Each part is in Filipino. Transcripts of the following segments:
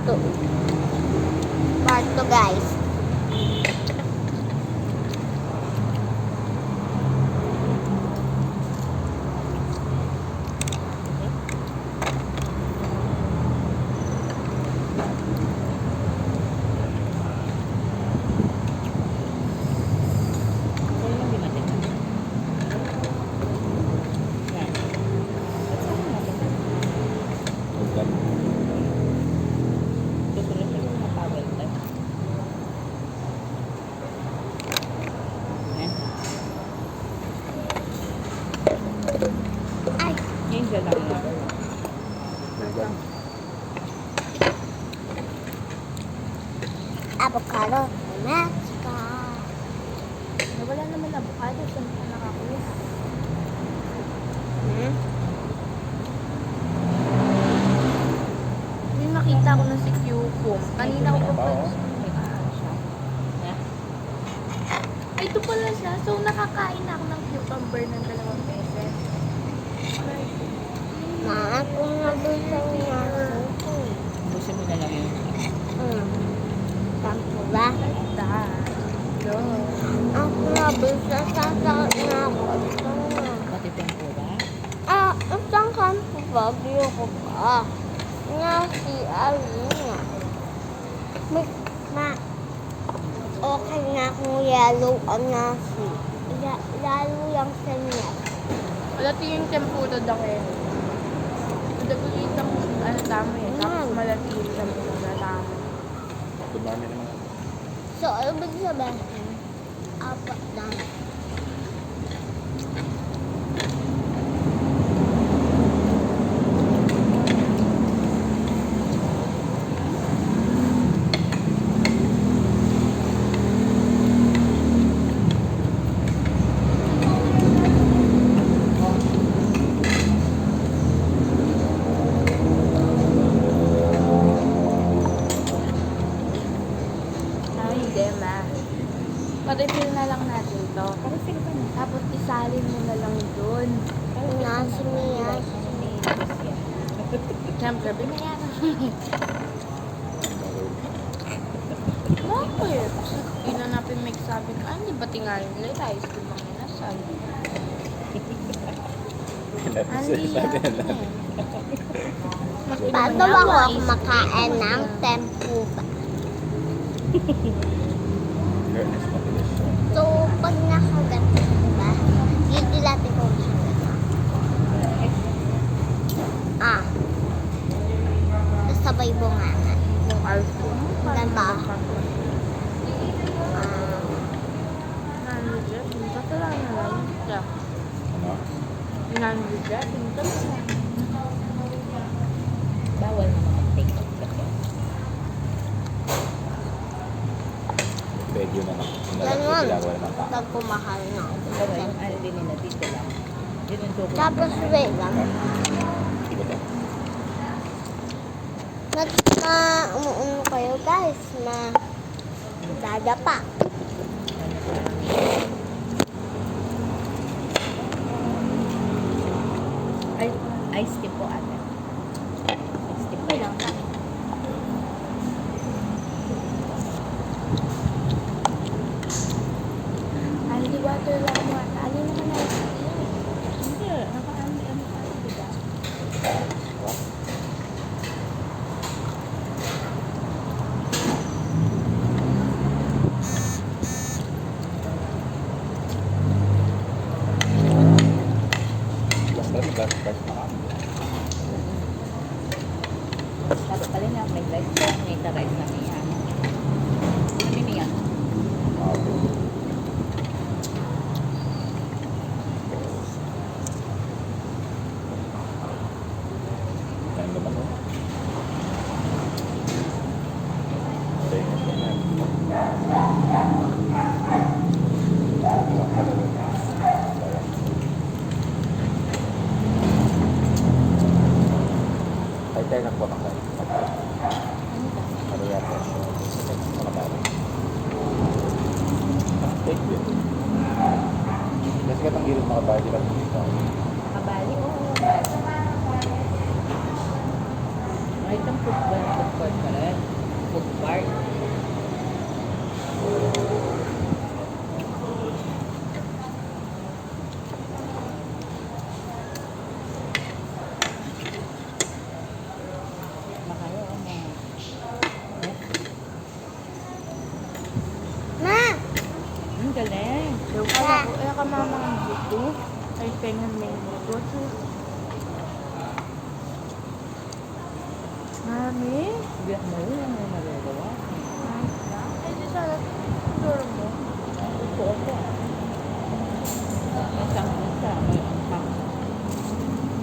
2. Part 2 guys. Angel lang yan. Avocado. Mexico. Wala naman avocado. Saan ka nakakuha? May makita ko na si Cucum. Kanina ko pa Ay, ito pala siya. So, nakakain ako ng cucumber ng 2 beses. Ma, kung nabusaw niya ako. Gusto mo na lang yun. Sampo ba? Yo. Ako nabusaw sa na ako. Pati tempura. Isang kampo ba? Biyo ko pa. Nga si Alina. Okay nga kung yellow ang nasi. Lalo yung kanya. Wala tingin tempura daki. Dagulit ang ano dami eh. Tapos malating tempura dami. Dumami naman. So, ano ba sabihin? 4 na. Ay, hindi ma. Pa-refill na lang natin to. Pa-refill ka na. Tapos isalin mo na lang dun. Nasi niya. Siyempre, binayaran. Bakit? Hindi na natin may sabi ko, ay, hindi ba tingalin nila? Tayo sa ibang inasal. Hindi yan eh. Paano ba ako kumakain ng tempura? Fairness na delicious. So, pag nakagat, diba? Didilatin ko siya. Tapos sabay bunganga. Yung alto. Ganda. Nandiyan. Basta lang na lang. Ano? Nandiyan. Bawal na mag-take out kasi. Medyo na lang. Ganun. Ginagawa naman pa. Pag kumakain na ako. Pero yung ano din nila dito lang. Dito yung chocolate. Tapos vegan. Iba to. Umuuno kayo guys. Dadapa. Ay, iced tea po ate. Iced tea po lang. Hindi water lang mo. Ali naman na ito. Hindi, nakaano diba? Basta gas na kami. Dapat pala na may rice po. May rice na niya. Ano niya? Yan naman o. Fairness na yan. Ay, tayo ng potang tayo. Ano yan? Malabari. Thank you. Kasi katang gilid mga bahay, di ba dito? Kabali? Oo. Ay, itong food court pa rin. 2 ay pengen mango. Mami? Biyak mo yun, ano yung nagagawa? Nice na. Ay, di sana siguro mo. Gusto ko po. May sample ka, may umpang.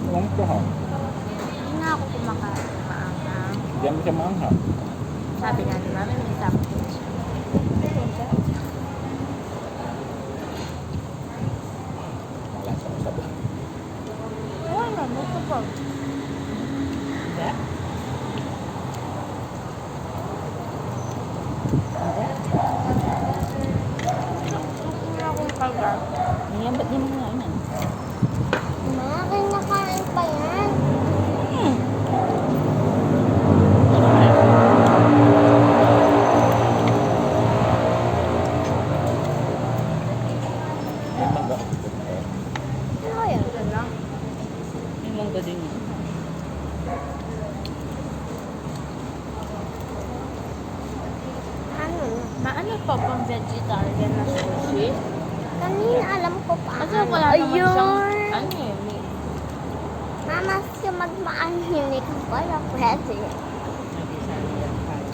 Huwag ko ha. Hindi na ako kumakain ng maanghang. Hindi mo siya maanghang. Sabi nga ni Mami, may something siya. Wala sa sabi. Oo nga, gusto ko. Hindi? Gusto niya akong kagat. Ngayon, ba't di mo kainan? Ma, kinakain pa yan. May mangga. Ano yan? Yan lang. Yung mangga din yun. Ano? Maano pa pang vegetarian na sushi? Kanina alam ko pa. Kasi wala naman siyang, Ayun. ano eh, meat. Mama, siya magmaanhinig wala pwede. Nag-isang yan tayo.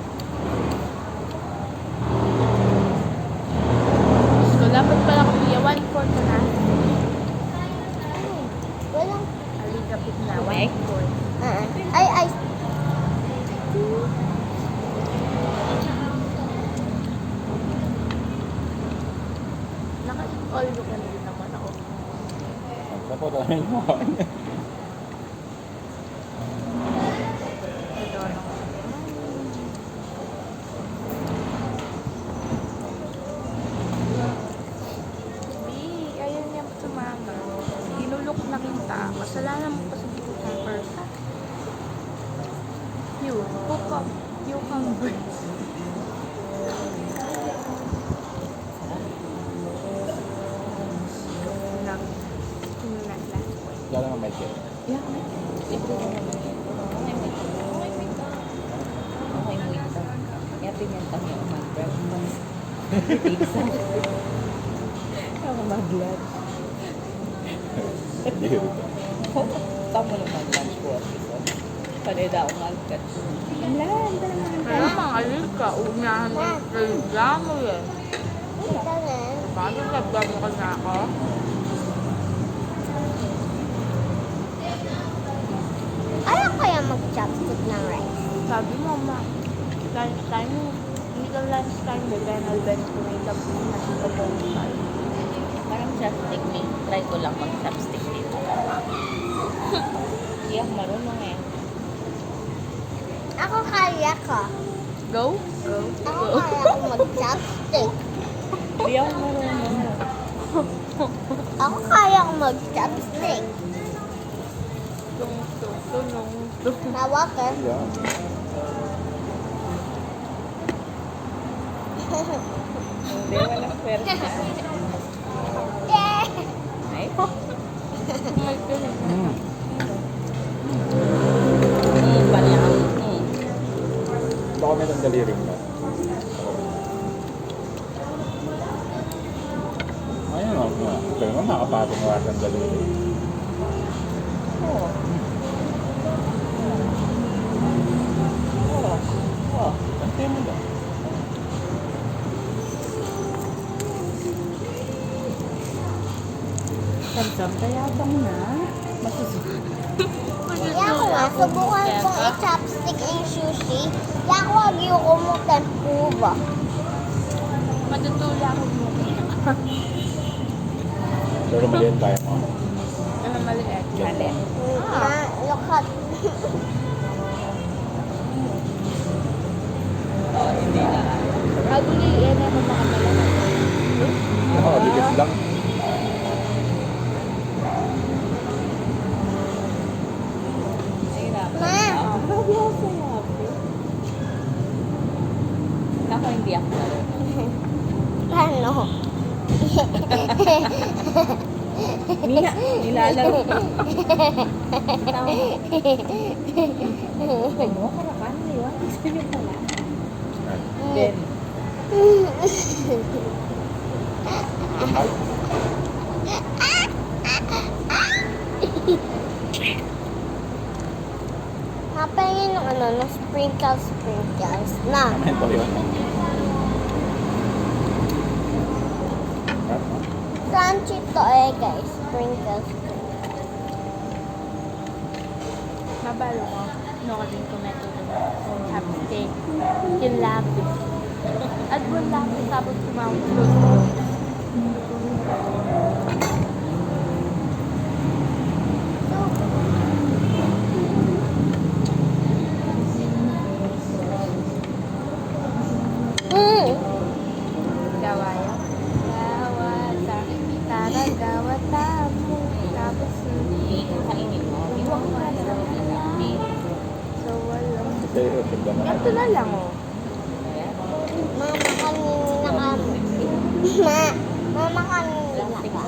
So, dapat pala kuya, 1/4 na. Walang, Aligapit na, Meg? 1/4. ay, Naka-all you can eat naman ako. Dapat ano yung mukha niya. Ito, ano. B, ayaw niya sumama. Hinulok na kita. Kasalanan mo pa sa cucumber ka. Cucumber. Lang. Yun na last point. Kaya naman may kit. Yeah, libre na naman yun. Okay, wait. Okay, wait. Okay, wait. Kaya pinintang yung mag-breakfast. Pizza. Ako mag-lunch. Tama lang mag-lunch ko at isa. Panay daw ang mag-lunch. Lan, Ano mga ka? Unahan mo yung reklamo yan. ito rin. Paano nagdamo ka na ako? Ayaw kaya mag-chopstick ng rice. Sabi mo, ma, lunchtime, hindi ka lunchtime, bench ko na itapos na sa bonfire. Parang chopstick me. Try ko lang mag-chopstick dito. Hindi ako marunong eh. Ako kaya ko. Go? Go. Ako kaya ko mag-chopstick. Hindi ako marunong. Ako kaya ko mag-chopstick. Tung. Nawak eh. Yeah. Hindi, walang pwersa. Yeah! Ay, My goodness. pala. Baka may ng daliri mo. Ayun o. Pero naman nakapatong nga ng daliri. Oo. Oo. Oo. Pantay mo lang. Samsam, kaya bang na? Masusunod. Kaya ako nga, subukan kong i-chopstick yung sushi. Kaya ako wagyu ko mo tempura. Matutula ko mo. Pero maliit tayo mo. Ano maliit? Mali. Lukat. Oo, hindi na. Probably, yan ang mga malaki. Nakakabigit lang. Nahirapan Ma! ako. Grabe ako sa happy. Ako hindi ako marunong. Ano? Nilalaro ko. Tama. Ay mo, karapan mo yun. Sabi pala. Then, Mahal. sprinkles na. Ano ba yun? Crunchy to eh, guys. Sprinkles. Mabalo ko. No, kasi tomato chopstick. Yung lapis. At yung lapis tapos tumawag doon. Gawaya. Gawata. Tara, gawata mo. Tapos Kainin mo. Iwan mo na lang. so walang... Kayo, tignan mo. Ito na lang, oh. Mama, kanina ka. Mama, kanina ka.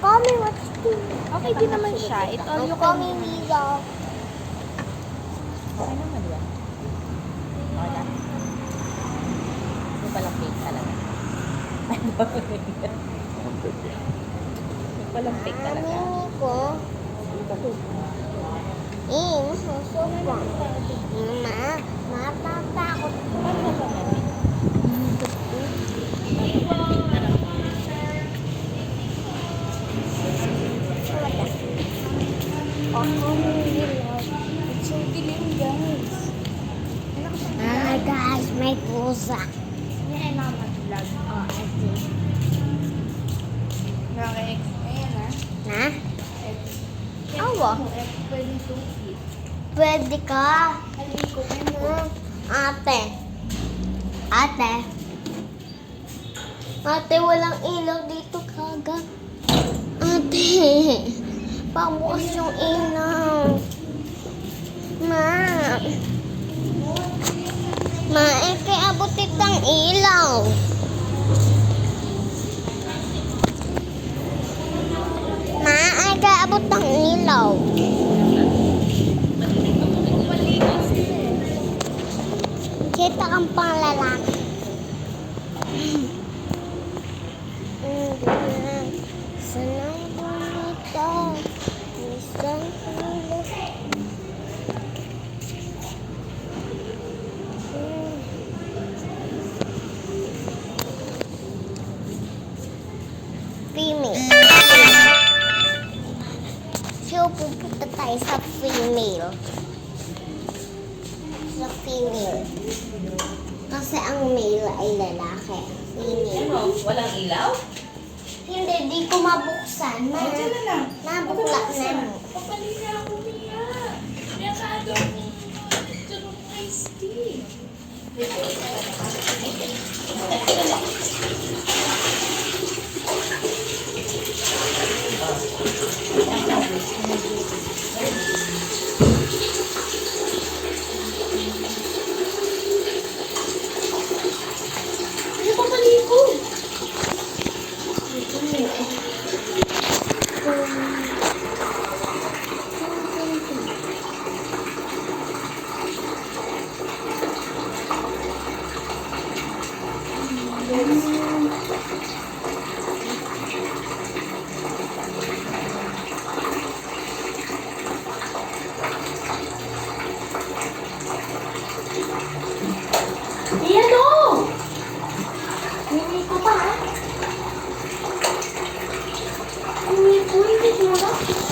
Mommy, what's this? Okay din naman siya. It all you Call can... me Milo. Okay naman, di ba? Okay na. Ito palang fake talaga. Ito palang fake talaga. Mami ko. Masusupan. Matatakot. Ako Milo. It's so dilim, guys. Ah, guys, may pusa. Yan ay mama vlog. Oh, ito. Naka-explain, ha? Na? Awa. Pwede tubig. Pwede ka. Haliko kayo. Ate. Ate. Ate, walang ilaw dito kaga. Ate. Pabukas yung ilaw. Ma. Ma, kaya abutit ang ilaw. Ma, kaya abot ang ilaw. Kita kang pang lalaki. Sanang bumito. Isang ulos. Female. So, pupunta tayo sa female. Sa female. Kasi ang male ay lalaki. Female. Ano? Walang ilaw? Hindi, di ko mabuksan. Nabukla na. Papalina ako niya. Kaya ka doon. Turong iced tea. Ano pa paliko? Ayan o! Hindi ko pa ha? Hindi ko, hindi ko na.